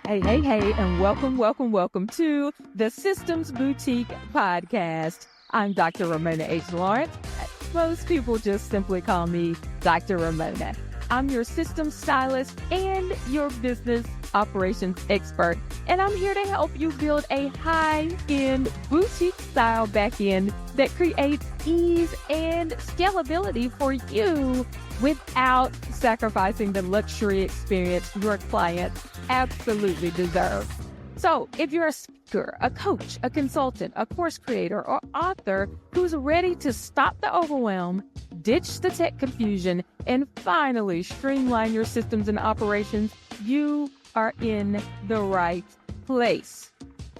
Hey, and welcome to the Systems Boutique podcast. I'm Dr. Raymona H. Lawrence. Most people just simply call me Dr. Raymona. I'm your systems stylist and your business operations expert, and I'm here to help you build a high-end boutique-style backend that creates ease and scalability for you without sacrificing the luxury experience your clients absolutely deserve. So if you're a speaker, a coach, a consultant, a course creator, or author who's ready to stop the overwhelm, ditch the tech confusion, and finally streamline your systems and operations, you are in the right place.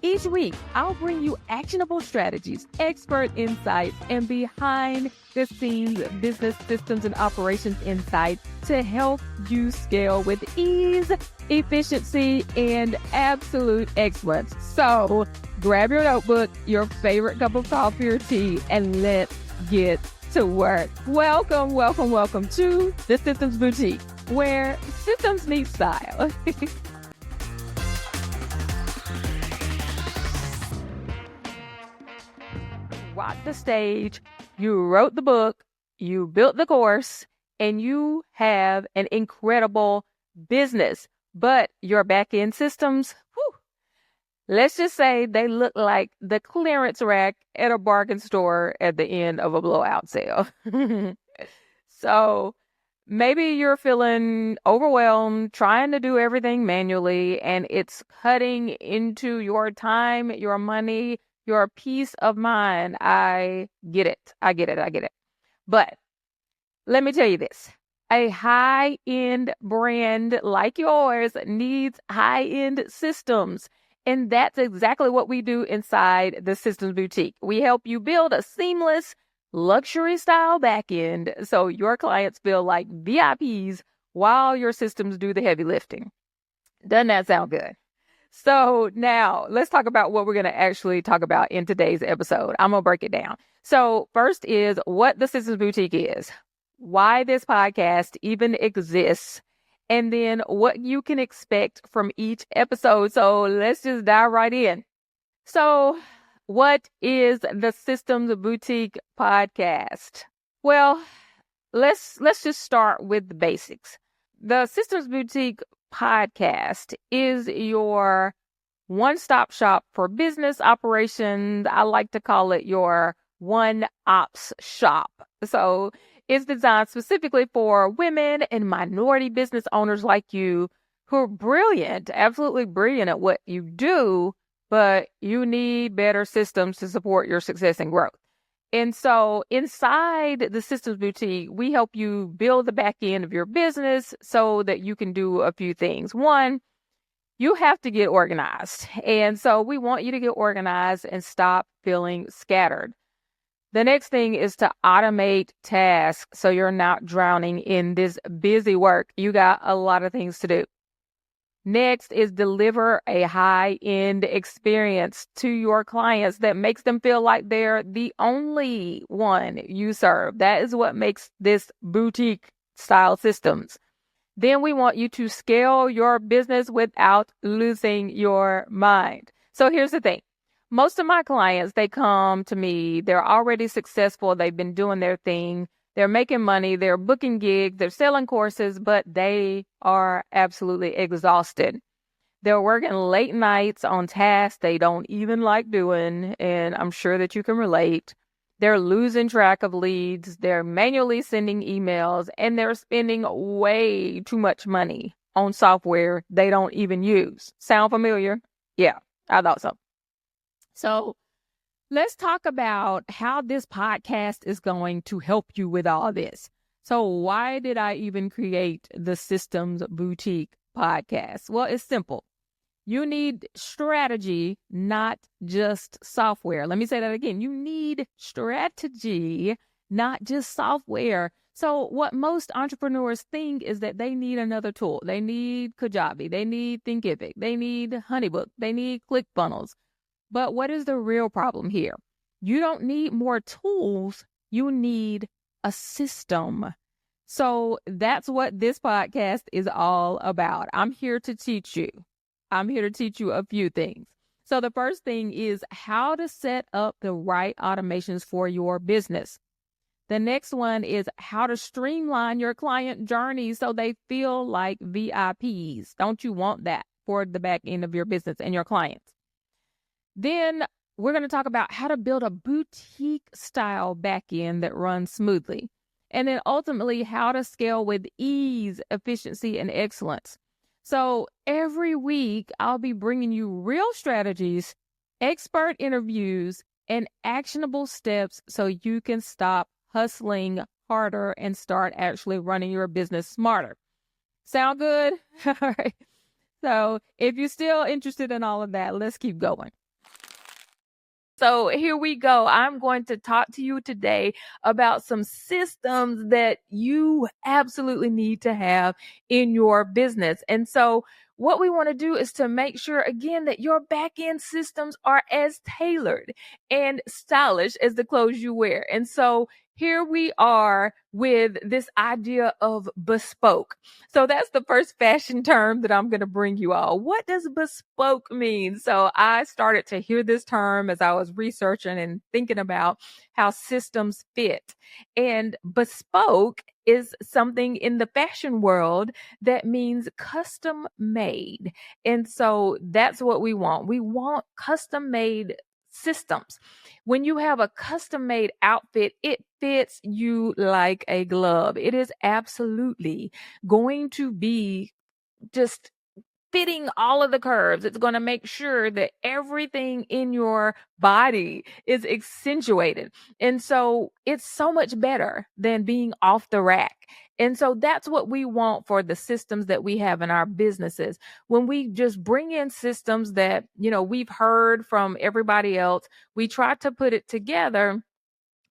Each week, I'll bring you actionable strategies, expert insights, and behind-the-scenes business systems and operations insight to help you scale with ease, efficiency, and absolute excellence. So grab your notebook, your favorite cup of coffee or tea, and let's get to work. Welcome to the Systems Boutique, where systems meet style. Walk the stage, you wrote the book, you built the course, and you have an incredible business. But your back-end systems, let's just say they look like the clearance rack at a bargain store at the end of a blowout sale. So maybe you're feeling overwhelmed, trying to do everything manually, and it's cutting into your time, your money, your peace of mind. I get it. But let me tell you this. A high-end brand like yours needs high-end systems. And that's exactly what we do inside the Systems Boutique. We help you build a seamless, luxury-style backend so your clients feel like VIPs while your systems do the heavy lifting. Doesn't that sound good? So now let's talk about what we're going to actually talk about in today's episode. I'm going to break it down. So first is what the Systems Boutique is, why this podcast even exists, and then what you can expect from each episode. So let's just dive right in. So what is the Systems Boutique podcast? Well, let's just start with the basics. The Systems Boutique podcast is your one-stop shop for business operations. I like to call it your one-ops shop. So it's designed specifically for women and minority business owners like you who are brilliant, absolutely brilliant at what you do, but you need better systems to support your success and growth. And so inside the Systems Boutique, we help you build the back end of your business so that you can do a few things. One, you have to get organized. And so we want you to get organized and stop feeling scattered. The next thing is to automate tasks so you're not drowning in this busy work. You got a lot of things to do. Next is deliver a high-end experience to your clients that makes them feel like they're the only one you serve. That is what makes this boutique style systems. Then we want you to scale your business without losing your mind. So here's the thing. Most of my clients, they come to me, they're already successful, they've been doing their thing, they're making money, they're booking gigs, they're selling courses, but they are absolutely exhausted. They're working late nights on tasks they don't even like doing, and I'm sure that you can relate. They're losing track of leads, they're manually sending emails, and they're spending way too much money on software they don't even use. Sound familiar? Yeah, I thought so. So let's talk about how this podcast is going to help you with all this. So why did I even create the Systems Boutique podcast? Well, it's simple. You need strategy, not just software. Let me say that again. You need strategy, not just software. So what most entrepreneurs think is that they need another tool. They need Kajabi. They need Thinkific. They need Honeybook. They need ClickFunnels. But what is the real problem here? You don't need more tools. You need a system. So that's what this podcast is all about. I'm here to teach you I'm here to teach you a few things. So the first thing is how to set up the right automations for your business. The next one is how to streamline your client journey so they feel like VIPs. Don't you want that for the back end of your business and your clients? Then we're going to talk about how to build a boutique style back end that runs smoothly. And then ultimately, how to scale with ease, efficiency, and excellence. So every week, I'll be bringing you real strategies, expert interviews, and actionable steps so you can stop hustling harder and start actually running your business smarter. Sound good? All right. So if you're still interested in all of that, let's keep going. So here we go. I'm going to talk to you today about some systems that you absolutely need to have in your business. And so what we want to do is to make sure, again, that your back end systems are as tailored and stylish as the clothes you wear. And so here we are with this idea of bespoke. So that's the first fashion term that I'm going to bring you all. What does bespoke mean? So I started to hear this term as I was researching and thinking about how systems fit. And bespoke is something in the fashion world that means custom made. And so that's what we want. We want custom made systems. When you have a custom made outfit, it fits you like a glove. It is absolutely going to be just fitting all of the curves. It's going to make sure that everything in your body is accentuated. And so it's so much better than being off the rack. And so that's what we want for the systems that we have in our businesses. When we just bring in systems that, we've heard from everybody else, we try to put it together.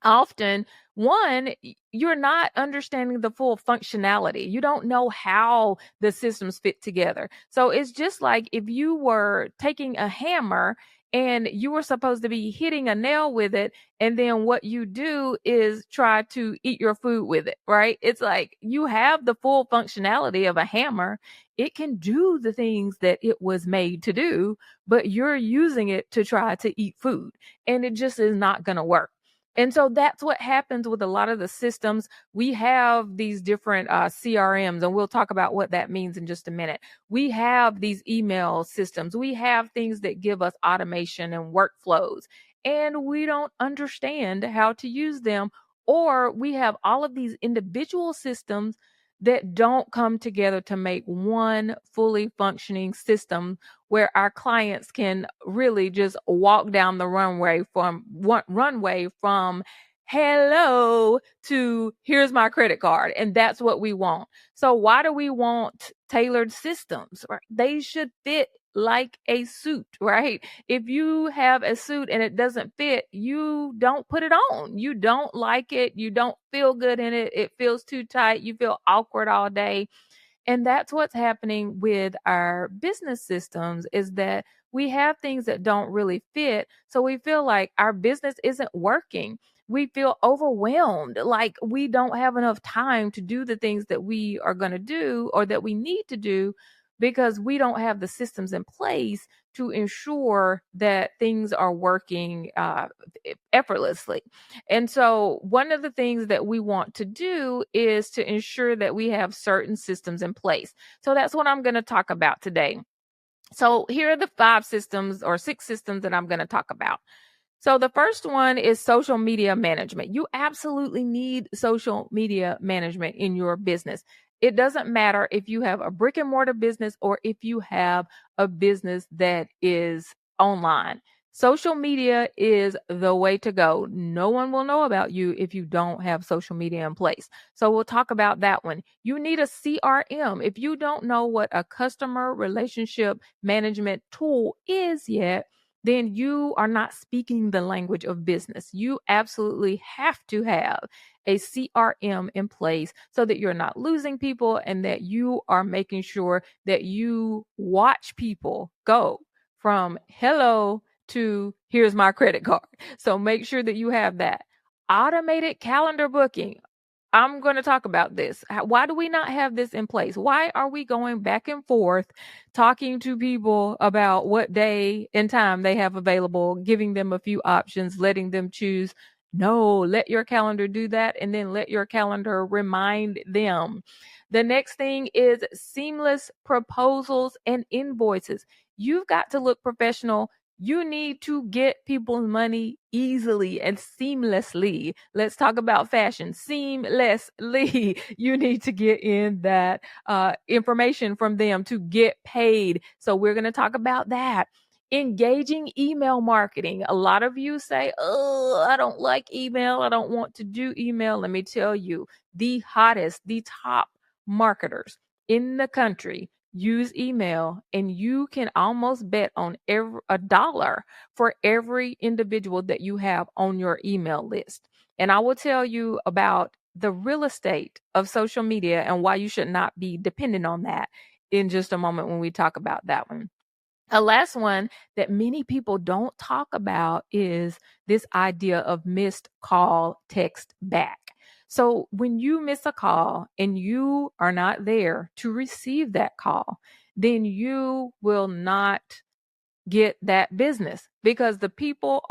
Often, one, you're not understanding the full functionality. You don't know how the systems fit together. So it's just like if you were taking a hammer and you were supposed to be hitting a nail with it, and then what you do is try to eat your food with it, right? It's like you have the full functionality of a hammer. It can do the things that it was made to do, but you're using it to try to eat food, and it just is not going to work. And so that's what happens with a lot of the systems. We have these different CRMs, and we'll talk about what that means in just a minute. We have these email systems. We have things that give us automation and workflows, and we don't understand how to use them. Or we have all of these individual systems that don't come together to make one fully functioning system where our clients can really just walk down the runway from hello to here's my credit card. And that's what we want. So why do we want tailored systems? Right? They should fit like a suit, right? If you have a suit and it doesn't fit, you don't put it on. You don't like it. You don't feel good in it. It feels too tight. You feel awkward all day. And that's what's happening with our business systems is that we have things that don't really fit. So we feel like our business isn't working. We feel overwhelmed, like we don't have enough time to do the things that we are going to do or that we need to do because we don't have the systems in place to ensure that things are working effortlessly. And so one of the things that we want to do is to ensure that we have certain systems in place. So that's what I'm going to talk about today. So here are the 5 systems or 6 systems that I'm going to talk about. So the first one is social media management. You absolutely need social media management in your business. It doesn't matter if you have a brick and mortar business or if you have a business that is online. Social media is the way to go. No one will know about you if you don't have social media in place. So we'll talk about that one. You need a CRM. If you don't know what a customer relationship management tool is yet, then you are not speaking the language of business. You absolutely have to have a CRM in place so that you're not losing people and that you are making sure that you watch people go from hello to here's my credit card. So make sure that you have that. Automated calendar booking. I'm going to talk about this. Why do we not have this in place? Why are we going back and forth talking to people about what day and time they have available, giving them a few options, letting them choose? No, let your calendar do that, and then let your calendar remind them. The next thing is seamless proposals and invoices. You've got to look professional. You need to get people's money easily and seamlessly. Let's talk about fashion. Seamlessly. You need to get in that information from them to get paid. So we're going to talk about that. Engaging email marketing. A lot of you say, oh, I don't like email. I don't want to do email. Let me tell you, the hottest, the top marketers in the country use email, and you can almost bet on a dollar for every individual that you have on your email list. And I will tell you about the real estate of social media and why you should not be dependent on that in just a moment when we talk about that one. A last one that many people don't talk about is this idea of missed call, text back. So when you miss a call and you are not there to receive that call, then you will not get that business, because the people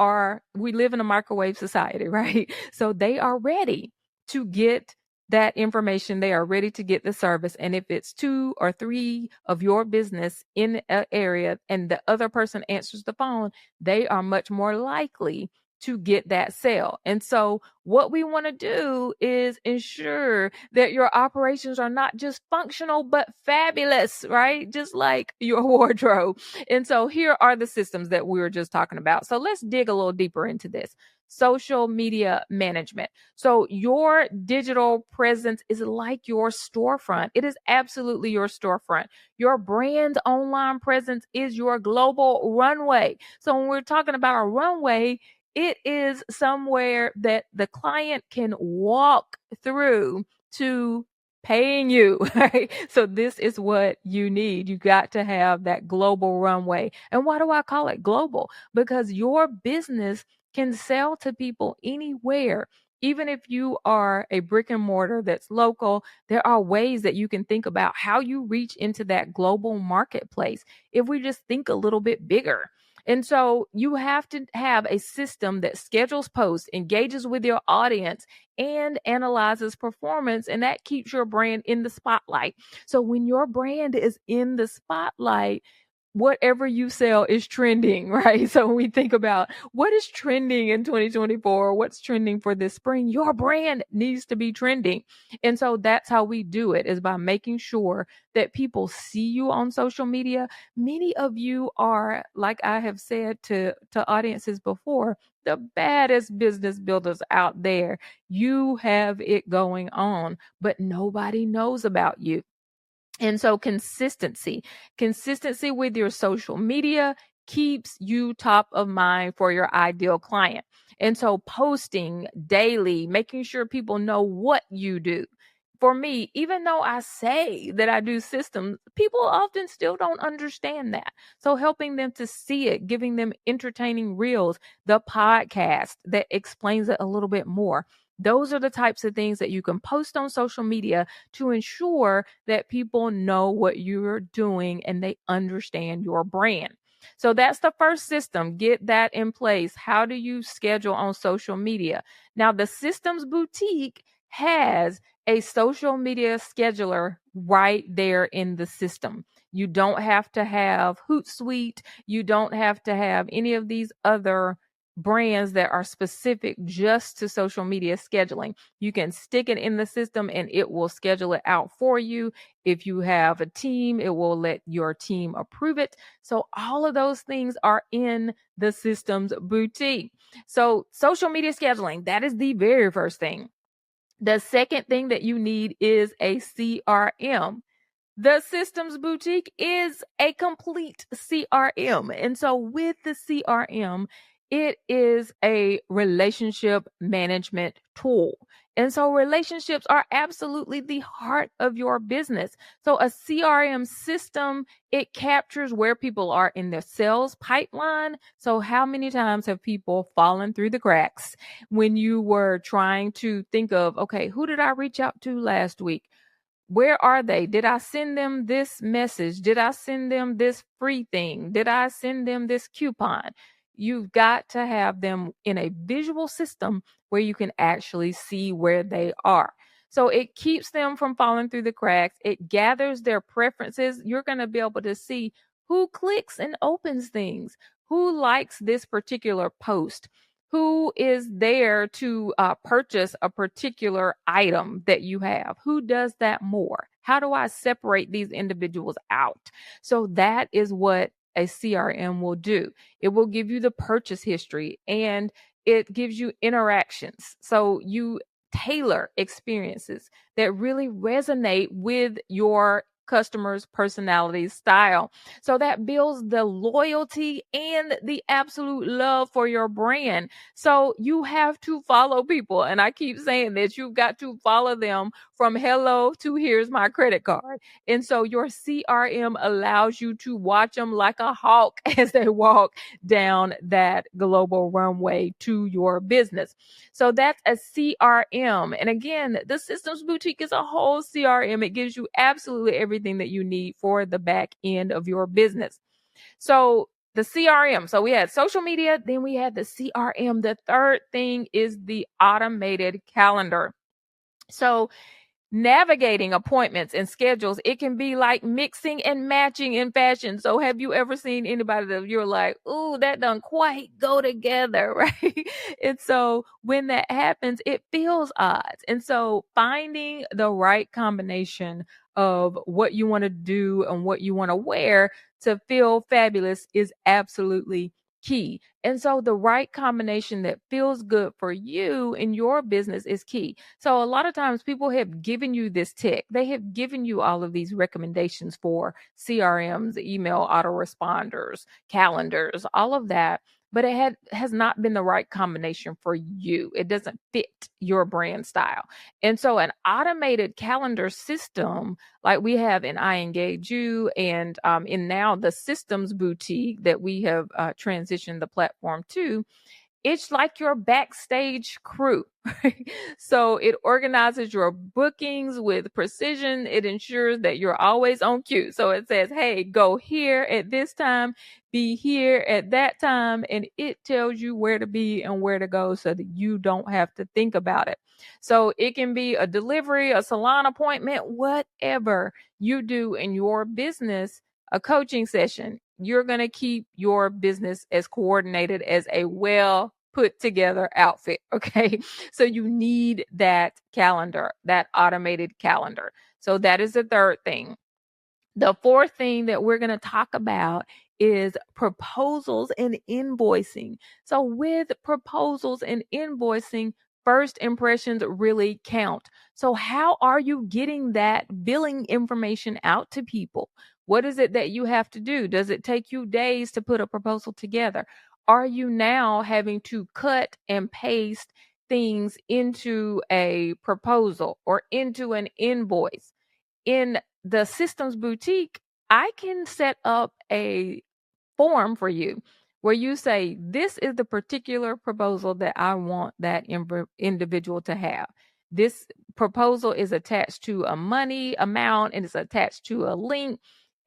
we live in a microwave society, right? So they are ready to get that information. They are ready to get the service. And if it's two or three of your business in an area and the other person answers the phone, they are much more likely to get that sale. And so what we want to do is ensure that your operations are not just functional, but fabulous, right? Just like your wardrobe. And so here are the systems that we were just talking about. So let's dig a little deeper into this. Social media management. So your digital presence is like your storefront. It is absolutely your storefront. Your brand online presence is your global runway. So when we're talking about a runway, it is somewhere that the client can walk through to paying you, right? So this is what you need. You got to have that global runway. And why do I call it global? Because your business can sell to people anywhere. Even if you are a brick and mortar that's local, there are ways that you can think about how you reach into that global marketplace if we just think a little bit bigger. And so you have to have a system that schedules posts, engages with your audience, and analyzes performance, and that keeps your brand in the spotlight. So when your brand is in the spotlight, whatever you sell is trending, right? So when we think about what is trending in 2024, what's trending for this spring, your brand needs to be trending. And so that's how we do it, is by making sure that people see you on social media. Many of you are, like I have said to audiences before, the baddest business builders out there. You have it going on, but nobody knows about you. And so consistency with your social media keeps you top of mind for your ideal client. And so posting daily, making sure people know what you do. For me, even though I say that I do systems, people often still don't understand that. So helping them to see it, giving them entertaining reels, the podcast that explains it a little bit more. Those are the types of things that you can post on social media to ensure that people know what you're doing and they understand your brand. So that's the first system. Get that in place. How do you schedule on social media? Now, the Systems Boutique has a social media scheduler right there in the system. You don't have to have Hootsuite. You don't have to have any of these other brands that are specific just to social media scheduling. You can stick it in the system and it will schedule it out for you. If you have a team, it will let your team approve it. So all of those things are in the Systems Boutique. So social media scheduling, that is the very first thing. The second thing that you need is a CRM. The Systems Boutique is a complete CRM. And so with the CRM, it is a relationship management tool. And so relationships are absolutely the heart of your business. So a CRM system, it captures where people are in their sales pipeline. So how many times have people fallen through the cracks when you were trying to think of, okay, who did I reach out to last week? Where are they? Did I send them this message? Did I send them this free thing? Did I send them this coupon? You've got to have them in a visual system where you can actually see where they are. So it keeps them from falling through the cracks. It gathers their preferences. You're going to be able to see who clicks and opens things, who likes this particular post, who is there to purchase a particular item that you have, who does that more. How do I separate these individuals out? So that is what a CRM will do. It will give you the purchase history, and it gives you interactions. So you tailor experiences that really resonate with your customer's personality style. So that builds the loyalty and the absolute love for your brand. So you have to follow people. And I keep saying this, you've got to follow them from hello to here's my credit card. And so your CRM allows you to watch them like a hawk as they walk down that global runway to your business. So that's a CRM. And again, the Systems Boutique is a whole CRM. It gives you absolutely everything that you need for the back end of your business. So the CRM. So we had social media, then we had the CRM. The third thing is the automated calendar. So navigating appointments and schedules, it can be like mixing and matching in fashion. So have you ever seen anybody that you're like, ooh, that doesn't quite go together, right? And so when that happens, it feels odd. And so finding the right combination of what you want to do and what you want to wear to feel fabulous is absolutely key. And so the right combination that feels good for you in your business is key. So a lot of times people have given you this tech. They have given you all of these recommendations for CRMs, email autoresponders, calendars, all of that. But has not been the right combination for you. It doesn't fit your brand style. And so an automated calendar system like we have in I Engage You and in now the Systems Boutique that we have transitioned the platform to, it's like your backstage crew. So it organizes your bookings with precision. It ensures that you're always on cue. So it says, hey, go here at this time, be here at that time. And it tells you where to be and where to go so that you don't have to think about it. So it can be a delivery, a salon appointment, whatever you do in your business, a coaching session, you're going to keep your business as coordinated as a well put together outfit. Okay. So you need that calendar, that automated calendar. So that is the third thing. The fourth thing that we're going to talk about is proposals and invoicing. So, with proposals and invoicing, first impressions really count. So, how are you getting that billing information out to people? What is it that you have to do? Does it take you days to put a proposal together? Are you now having to cut and paste things into a proposal or into an invoice? In the Systems Boutique, I can set up a form for you where you say, this is the particular proposal that I want that individual to have. This proposal is attached to a money amount and it's attached to a link.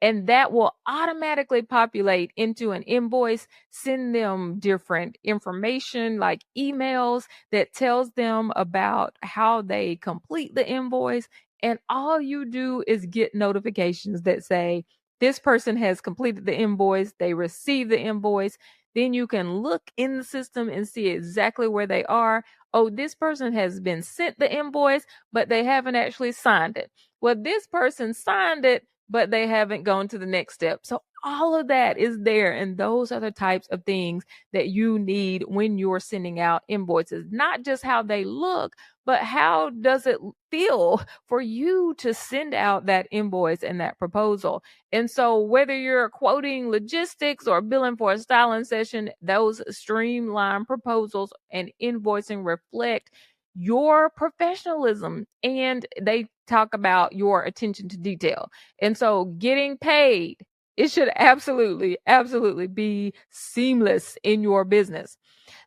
And that will automatically populate into an invoice, send them different information like emails that tells them about how they complete the invoice. And all you do is get notifications that say, this person has completed the invoice, they received the invoice. Then you can look in the system and see exactly where they are. Oh, this person has been sent the invoice, but they haven't actually signed it. Well, this person signed it, but they haven't gone to the next step. So all of that is there. And those are the types of things that you need when you're sending out invoices, not just how they look, but how does it feel for you to send out that invoice and that proposal? And so whether you're quoting logistics or billing for a styling session, those streamlined proposals and invoicing reflect your professionalism, and they talk about your attention to detail. And so getting paid, it should absolutely be seamless in your business.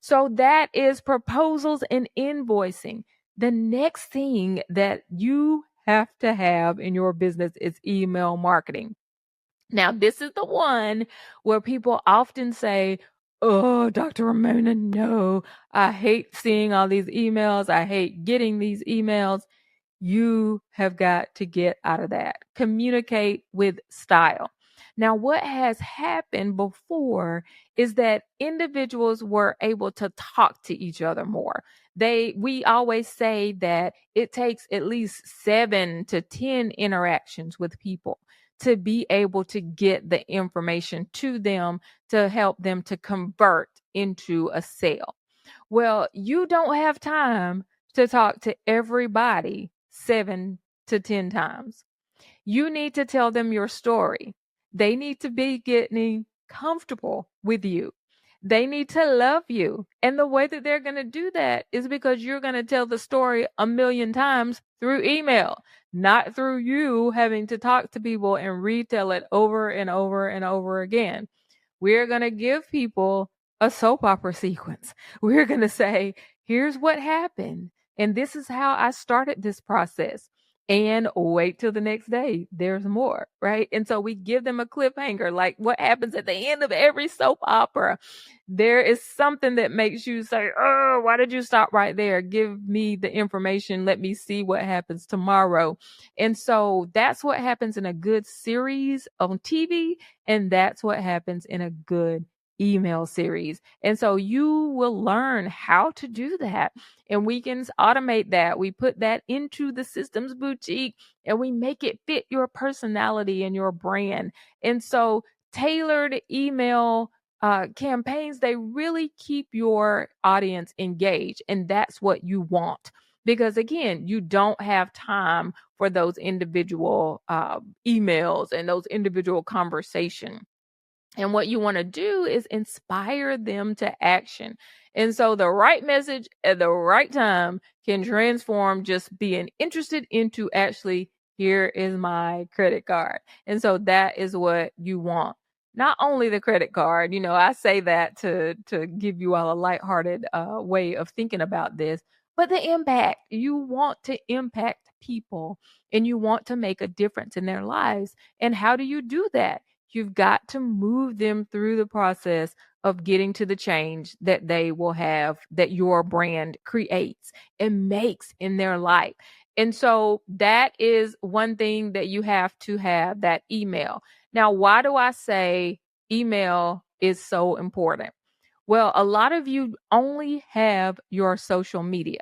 So that is proposals and invoicing. The next thing that you have to have in your business is email marketing. Now, this is the one where people often say, "Oh, Dr. Ramona, no, I hate seeing all these emails. I hate getting these emails." You have got to get out of that. Communicate with style. Now, what has happened before is that individuals were able to talk to each other more. We always say that it takes at least 7 to 10 interactions with people to be able to get the information to them to help them to convert into a sale. Well, you don't have time to talk to everybody 7 to 10 times. You need to tell them your story. They need to be getting comfortable with you. They need to love you. And the way that they're going to do that is because you're going to tell the story a million times through email, not through you having to talk to people and retell it over and over and over again. We're going to give people a soap opera sequence. We're going to say, here's what happened. And this is how I started this process. And wait till the next day. There's more, right? And so we give them a cliffhanger, like what happens at the end of every soap opera. There is something that makes you say, "Oh, why did you stop right there? Give me the information. Let me see what happens tomorrow." And so that's what happens in a good series on TV. And that's what happens in a good email series. And so you will learn how to do that. And we can automate that. We put that into the systems boutique and we make it fit your personality and your brand. And so tailored email campaigns, they really keep your audience engaged. And that's what you want. Because again, you don't have time for those individual emails and those individual conversations. And what you want to do is inspire them to action. And so the right message at the right time can transform just being interested into actually, here is my credit card. And so that is what you want. Not only the credit card, I say that to give you all a lighthearted way of thinking about this, but the impact. You want to impact people and you want to make a difference in their lives. And how do you do that? You've got to move them through the process of getting to the change that they will have, that your brand creates and makes in their life. And so that is one thing that you have to have, that email. Now, why do I say email is so important? Well, a lot of you only have your social media.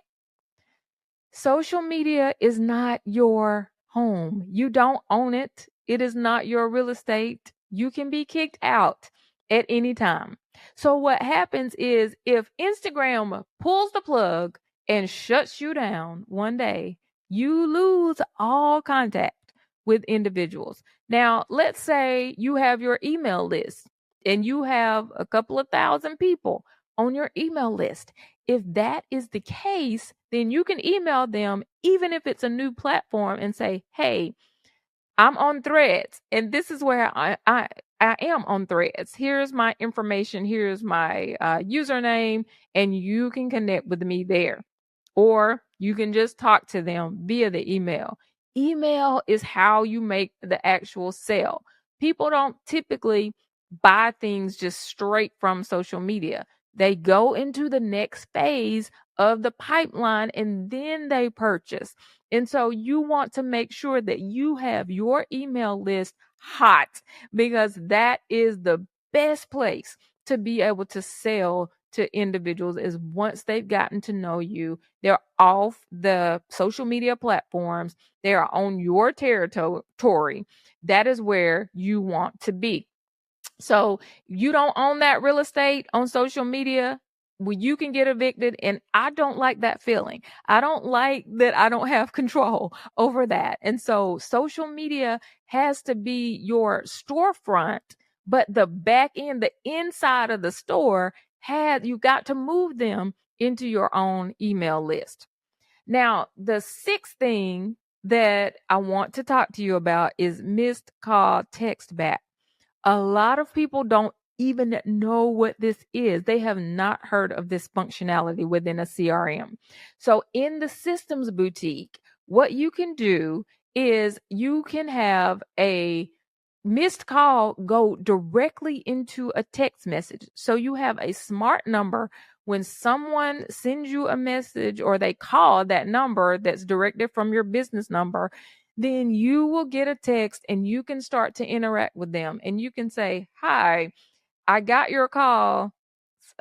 Social media is not your home. You don't own it. It is not your real estate. You can be kicked out at any time. So, what happens is if Instagram pulls the plug and shuts you down one day, you lose all contact with individuals. Now, let's say you have your email list and you have a couple of thousand people on your email list. If that is the case, then you can email them, even if it's a new platform, and say, "Hey, I'm on Threads, and this is where I am on Threads. Here's my information. Here's my username, and you can connect with me there." Or you can just talk to them via the email. Email is how you make the actual sale. People don't typically buy things just straight from social media. They go into the next phase of the pipeline and then they purchase. And so you want to make sure that you have your email list hot, because that is the best place to be able to sell to individuals. Is once they've gotten to know you, they're off the social media platforms, they are on your territory. That is where you want to be. So you don't own that real estate on social media. Well, you can get evicted. And I don't like that feeling. I don't like that I don't have control over that. And so social media has to be your storefront, but the back end, the inside of the store, you got to move them into your own email list. Now, the sixth thing that I want to talk to you about is missed call text back. A lot of people don't even know what this is. They have not heard of this functionality within a CRM. So, in the systems boutique, what you can do is you can have a missed call go directly into a text message. So, you have a smart number. When someone sends you a message or they call that number that's directed from your business number, then you will get a text and you can start to interact with them and you can say, "Hi, I got your call.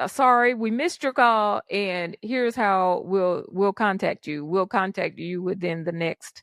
Sorry, we missed your call, and here's how we'll contact you. We'll contact you within the next,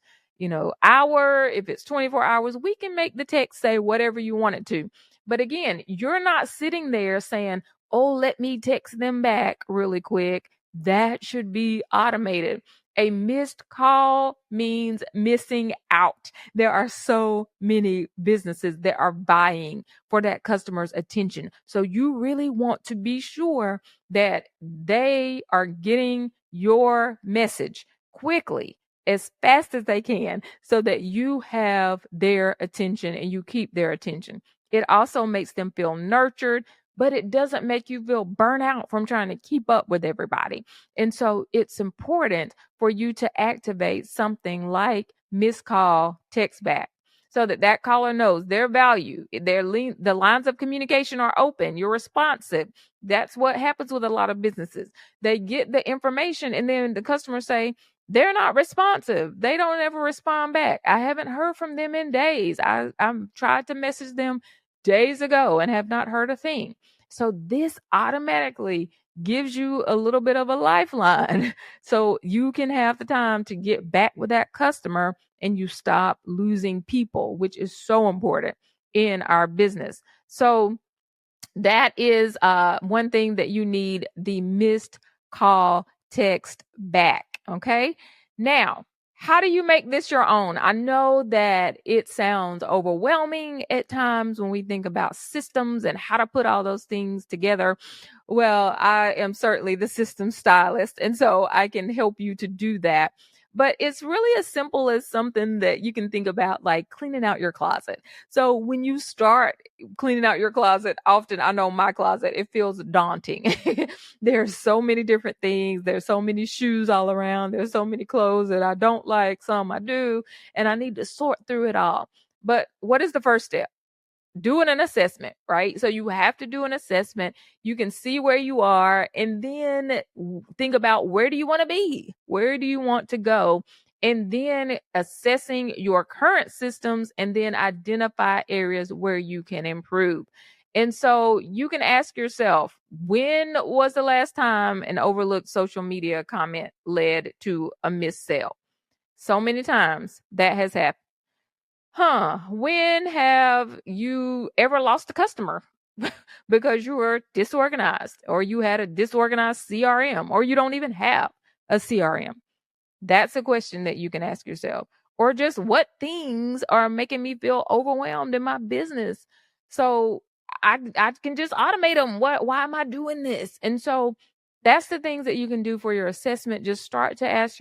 hour. If it's 24 hours, we can make the text say whatever you want it to." But again, you're not sitting there saying, "Oh, let me text them back really quick." That should be automated. A missed call means missing out. There are so many businesses that are vying for that customer's attention. So you really want to be sure that they are getting your message quickly, as fast as they can, so that you have their attention and you keep their attention. It also makes them feel nurtured, but it doesn't make you feel burnt out from trying to keep up with everybody. And so it's important for you to activate something like missed call text back, so that that caller knows their value. The lines of communication are open. You're responsive. That's what happens with a lot of businesses. They get the information and then the customers say they're not responsive. They don't ever respond back. I haven't heard from them in days. I'm tried to message them days ago and have not heard a thing. So this automatically gives you a little bit of a lifeline so you can have the time to get back with that customer and you stop losing people, which is so important in our business. So that is one thing that you need, the missed call text back. Okay. Now, how do you make this your own? I know that it sounds overwhelming at times when we think about systems and how to put all those things together. Well, I am certainly the system stylist, and so I can help you to do that. But it's really as simple as something that you can think about, like cleaning out your closet. So when you start cleaning out your closet, often, I know my closet, it feels daunting. There's so many different things. There's so many shoes all around. There's so many clothes that I don't like, some I do, and I need to sort through it all. But what is the first step? Doing an assessment, right? So you have to do an assessment. You can see where you are and then think about, where do you want to be? Where do you want to go? And then assessing your current systems and then identify areas where you can improve. And so you can ask yourself, when was the last time an overlooked social media comment led to a missed sale? So many times that has happened. When have you ever lost a customer because you were disorganized, or you had a disorganized CRM, or you don't even have a CRM? That's a question that you can ask yourself. Or just, what things are making me feel overwhelmed in my business? So I can just automate them. Why am I doing this? And so that's the things that you can do for your assessment. Just start to ask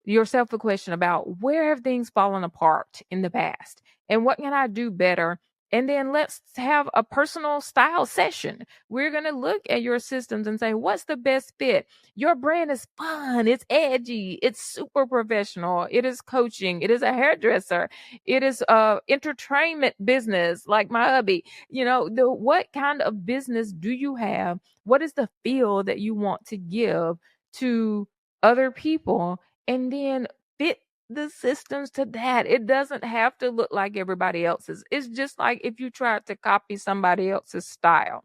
yourself a question about, where have things fallen apart in the past and what can I do better? And then let's have a personal style session. We're going to look at your systems and say, what's the best fit? Your brand is fun, it's edgy, it's super professional, it is coaching, it is a hairdresser, it is entertainment business like my hubby. What kind of business do you have? What is the feel that you want to give to other people? And then fit the systems to that. It doesn't have to look like everybody else's. It's just like if you tried to copy somebody else's style.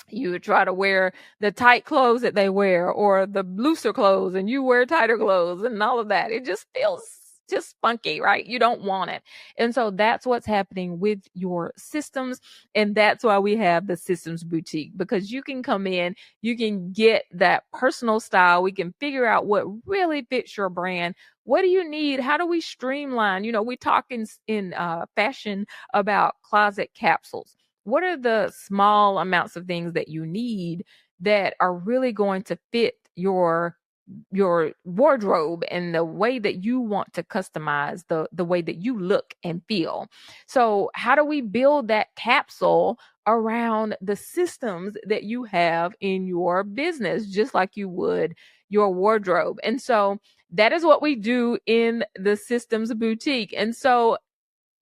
You would try to wear the tight clothes that they wear, or the looser clothes, and you wear tighter clothes and all of that. It just feels just funky, right? You don't want it. And so that's what's happening with your systems. And that's why we have the systems boutique, because you can come in, you can get that personal style. We can figure out what really fits your brand. What do you need? How do we streamline? We talk in fashion about closet capsules. What are the small amounts of things that you need that are really going to fit your your wardrobe and the way that you want to customize the way that you look and feel. So how do we build that capsule around the systems that you have in your business, just like you would your wardrobe? And so that is what we do in the Systems Boutique. And so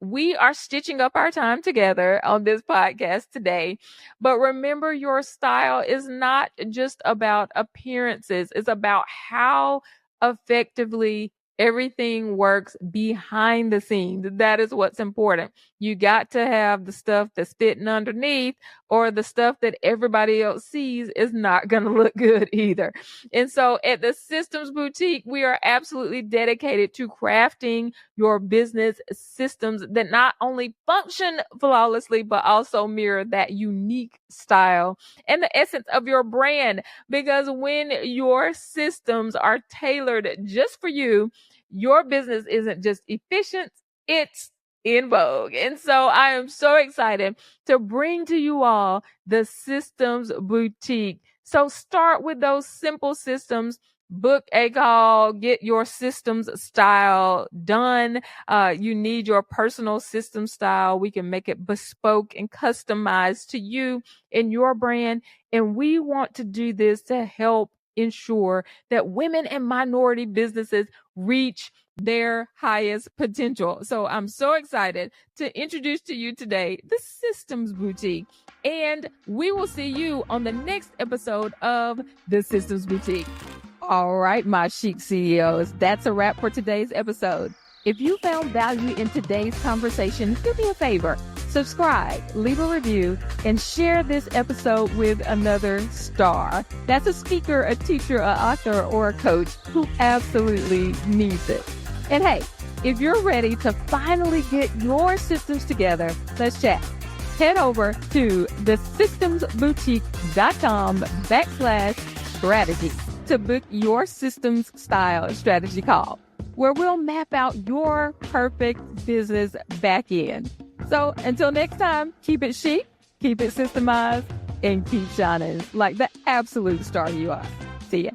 we are stitching up our time together on this podcast today. But remember, your style is not just about appearances, it's about how effectively everything works behind the scenes. That is what's important. You got to have the stuff that's fitting underneath, or the stuff that everybody else sees is not going to look good either. And so at the Systems Boutique, we are absolutely dedicated to crafting your business systems that not only function flawlessly, but also mirror that unique style and the essence of your brand. Because when your systems are tailored just for you, your business isn't just efficient, it's in vogue. And so I am so excited to bring to you all the Systems Boutique. So start with those simple systems. Book a call, get your systems style done. You need your personal system style. We can make it bespoke and customized to you and your brand. And we want to do this to help ensure that women and minority businesses reach their highest potential. So I'm so excited to introduce to you today the Systems Boutique. And we will see you on the next episode of the Systems Boutique. All right, my chic CEOs, that's a wrap for today's episode. If you found value in today's conversation, do me a favor. Subscribe, leave a review, and share this episode with another star. That's a speaker, a teacher, an author, or a coach who absolutely needs it. And hey, if you're ready to finally get your systems together, let's chat. Head over to thesystemsboutique.com/strategy to book your systems style strategy call, where we'll map out your perfect business back end. So until next time, keep it chic, keep it systemized, and keep shining like the absolute star you are. See ya.